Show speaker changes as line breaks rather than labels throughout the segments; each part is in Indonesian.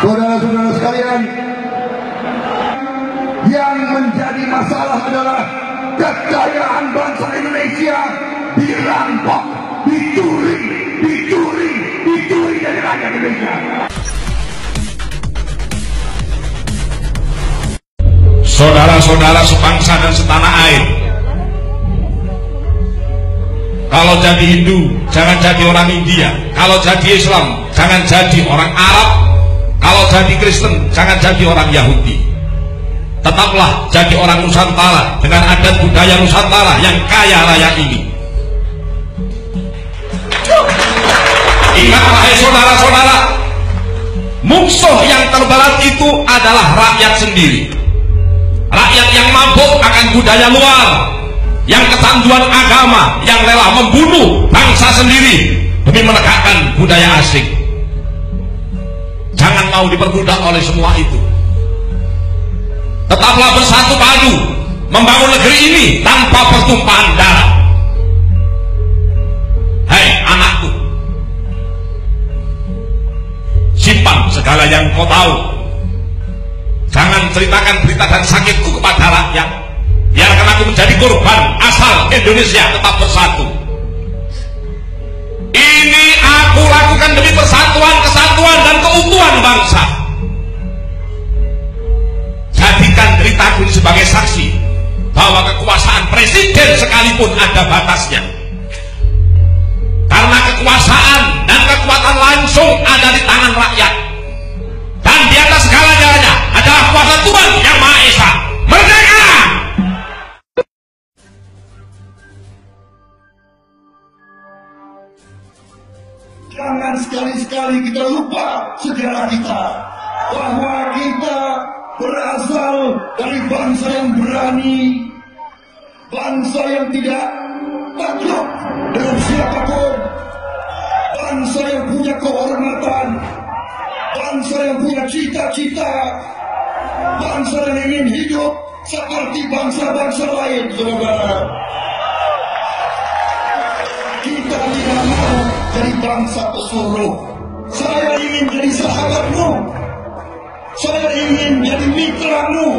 Saudara-saudara sekalian, yang menjadi masalah adalah kekayaan bangsa Indonesia dirampok, dicuri dari rakyat Indonesia.
Saudara-saudara sebangsa dan setanah air, kalau jadi Hindu jangan jadi orang India, kalau jadi Islam jangan jadi orang Arab, kalau jadi Kristen jangan jadi orang Yahudi. Tetaplah jadi orang Nusantara dengan adat budaya Nusantara yang kaya raya ini. Ingat wahai saudara-saudara, musuh yang terberat itu adalah rakyat sendiri. Rakyat yang mabuk akan budaya luar, yang kecanduan agama, yang rela membunuh bangsa sendiri demi menegakkan budaya asing. Jangan mau diperbudak oleh semua itu. Tetaplah bersatu padu membangun negeri ini tanpa pertumpahan darah. Hei anakku, simpan segala yang kau tahu. Jangan ceritakan berita dan sakitku kepada rakyat. Biarkan aku menjadi korban asal Indonesia tetap bersatu. Ini aku lakukan demi persatuan, kesatuan dan keutuhan bangsa. Jadikan ceritaku ini sebagai saksi bahwa kekuasaan presiden sekalipun ada batasnya. Karena kekuasaan dan kekuatan langsung ada di tangan rakyat. Dan di atas segala-galanya adalah kuasa Tuhan yang Maha Esa. Merdeka!
Jangan sekali-sekali kita lupa sejarah kita, bahwa kita berasal dari bangsa yang berani, bangsa yang tidak takut dengan siapapun, bangsa yang punya kehormatan, bangsa yang punya cita-cita, bangsa yang ingin hidup seperti bangsa-bangsa lain. Saudara, kita tidak mau jadi bangsa pesuruh. Saya ingin jadi sahabatmu, saya ingin jadi mitramu.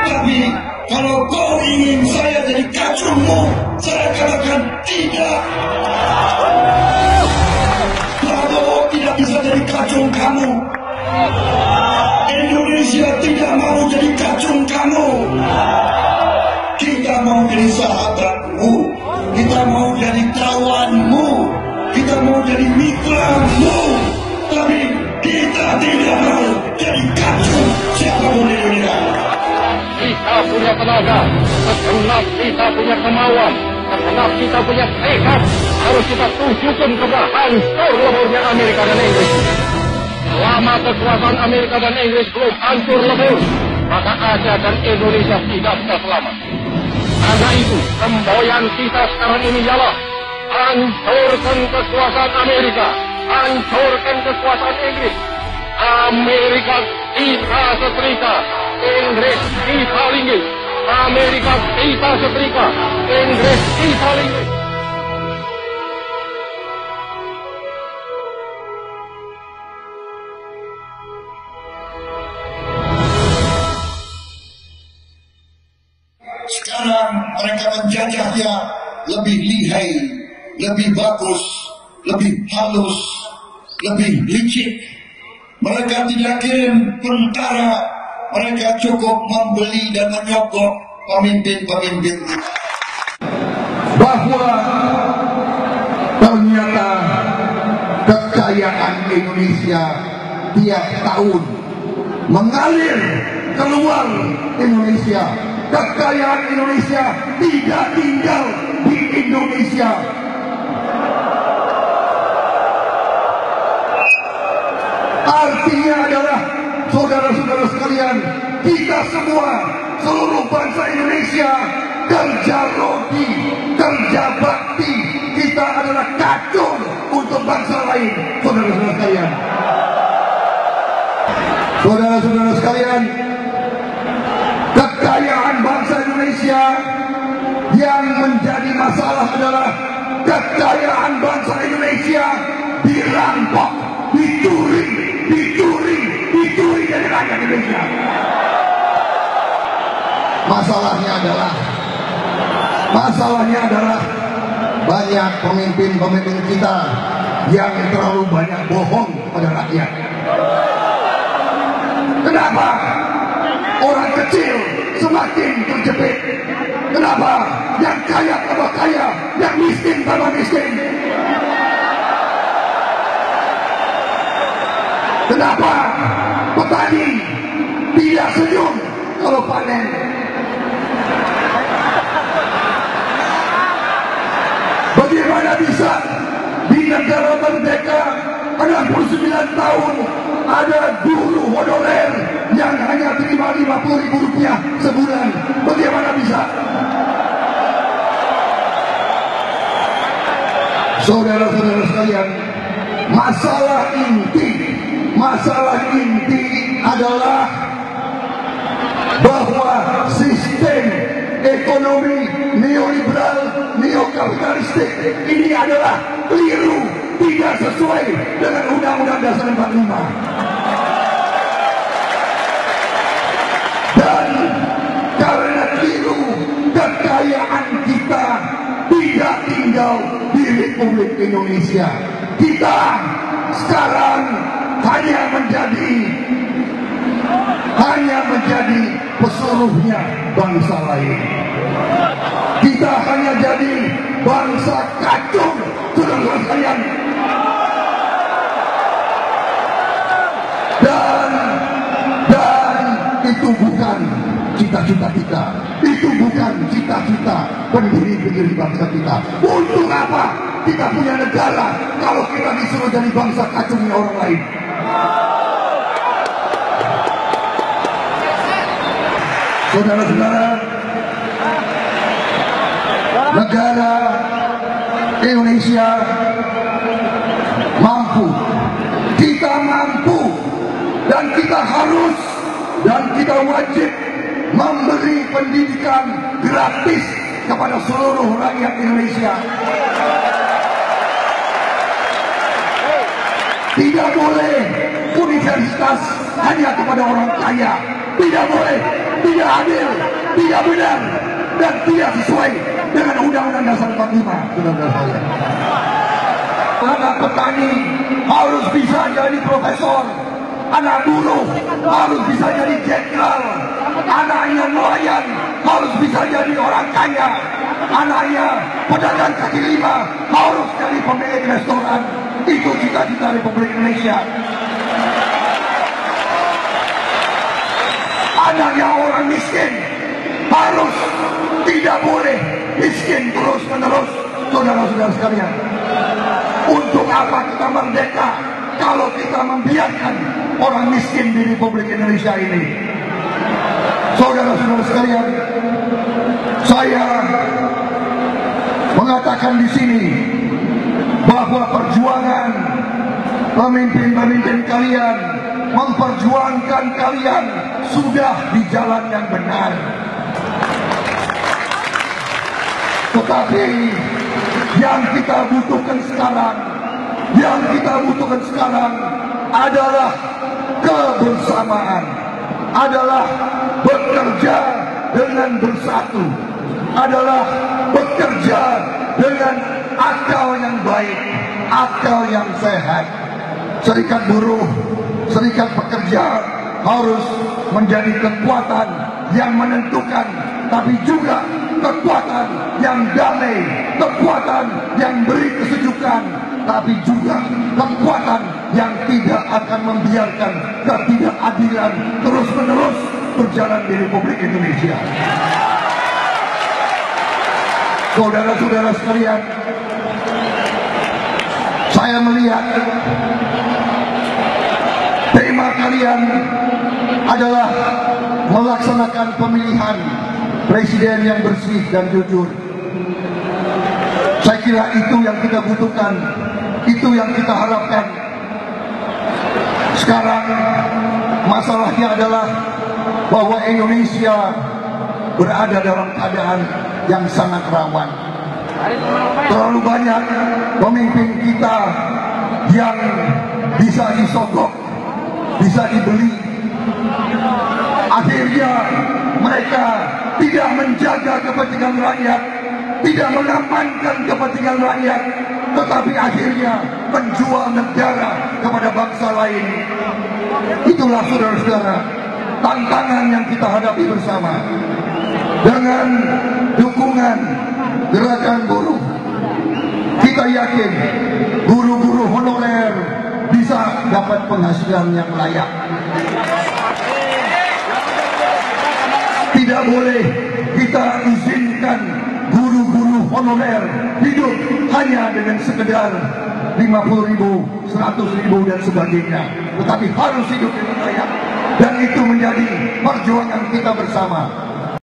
Tapi kalau kau ingin saya jadi kacungmu, saya katakan tidak. Prabowo tidak bisa jadi kacung kamu. Indonesia tidak mau jadi kacung kamu. Kita mau jadi sahabatmu, kita mau jadi kawanmu, kita mau jadi mitramu. Tapi kita tidak mau jadi kacung siapapun di dunia.
Kita punya tenaga, segenap kita punya kemauan, segenap kita punya tekad, harus kita tunjukkan kepada hancur leburnya Amerika dan Inggris. Selama kekuasaan Amerika dan Inggris belum hancur lebur, maka Asia dan Indonesia tidak bisa selamat. Karena itu, semboyan kita sekarang ini ialah hancurkan kekuasaan Amerika, hancurkan kekuasaan Inggris. Amerika kita setrika, Inggris kita linggis. Amerika kita setrika, Inggris kita linggis.
Sekarang mereka menjajahnya lebih lihai, lebih bagus, lebih halus, lebih licik. Mereka tidak kirim tentara, mereka cukup membeli dan menyokong pemimpin-pemimpin. Bahwa ternyata kekayaan Indonesia tiap tahun mengalir keluar Indonesia. Kekayaan Indonesia tidak tinggal di Indonesia. Artinya adalah, saudara-saudara sekalian, kita semua, seluruh bangsa Indonesia, kerja rodi, kerja bakti, kita adalah kacung untuk bangsa lain, saudara-saudara sekalian. Saudara-saudara sekalian, kekayaan bangsa Indonesia yang menjadi masalah adalah kekayaan bangsa Indonesia dirampok, dicuri rakyat Indonesia. Masalahnya adalah banyak pemimpin kita yang terlalu banyak bohong kepada rakyat. Kenapa orang kecil semakin terjepit? Kenapa yang kaya tambah kaya, yang miskin tambah miskin? Kenapa petani tidak senyum kalau panen? Bagaimana bisa di negara merdeka 69 tahun ada guru honorer yang hanya terima Rp50.000 sebulan? Bagaimana bisa? Saudara-saudara sekalian, masalah inti adalah bahwa sistem ekonomi neoliberal, neokapitalistik ini adalah keliru, tidak sesuai dengan Undang-Undang Dasar 45. Dan karena keliru, kekayaan kita tidak tinggal di Republik Indonesia. Kita sekarang hanya menjadi pesuruhnya bangsa lain. Kita hanya jadi bangsa kacung, saudara sekalian. Dan itu bukan cita-cita kita. Itu bukan cita-cita pendiri bangsa kita. Untuk apa kita punya negara kalau kita disuruh jadi bangsa kacungnya orang lain? Saudara-saudara, negara Indonesia mampu, kita mampu, dan kita harus dan kita wajib memberi pendidikan gratis kepada seluruh rakyat Indonesia. Tidak boleh universitas hanya kepada orang kaya. Tidak boleh, tidak adil, tidak benar, dan tidak sesuai dengan Undang-Undang Dasar 45. Anak petani harus bisa jadi profesor, anak buruh harus bisa jadi jenderal, anaknya nelayan harus bisa jadi orang kaya, anaknya pedagang kaki lima harus jadi pemilik restoran. Itu cita-cita Republik Indonesia. Anaknya orang miskin harus tidak boleh miskin terus-menerus. Saudara-saudara sekalian, untuk apa kita merdeka kalau kita membiarkan orang miskin di Republik Indonesia ini? Saudara-saudara sekalian, saya mengatakan di sini bahwa perjuangan pemimpin-pemimpin kalian memperjuangkan kalian sudah di jalan yang benar. Tetapi yang kita butuhkan sekarang adalah kebersamaan, adalah bekerja dengan bersatu, adalah bekerja dengan akal yang baik, akal yang sehat. Serikat buruh, serikat pekerja harus menjadi kekuatan yang menentukan, tapi juga kekuatan yang damai, kekuatan yang beri kesejukan, tapi juga kekuatan yang tidak akan membiarkan ketidakadilan terus-menerus berjalan di Republik Indonesia. Saudara-saudara sekalian, saya melihat tema kalian adalah melaksanakan pemilihan presiden yang bersih dan jujur. Saya kira itu yang kita butuhkan, itu yang kita harapkan. Sekarang masalahnya adalah bahwa Indonesia berada dalam keadaan yang sangat rawan. Terlalu banyak pemimpin kita yang bisa disogok, bisa dibeli, Akhirnya mereka tidak menjaga kepentingan rakyat, tidak mengamankan kepentingan rakyat, tetapi akhirnya menjual negara kepada bangsa lain. Itulah saudara-saudara tantangan yang kita hadapi bersama. Dengan dukungan gerakan buruh, kita yakin guru-guru honorer bisa dapat penghasilan yang layak. Tidak boleh kita izinkan guru-guru honorer hidup hanya dengan sekedar 50.000, 100.000 dan sebagainya, tetapi harus hidup dengan layak. Dan itu menjadi perjuangan kita bersama.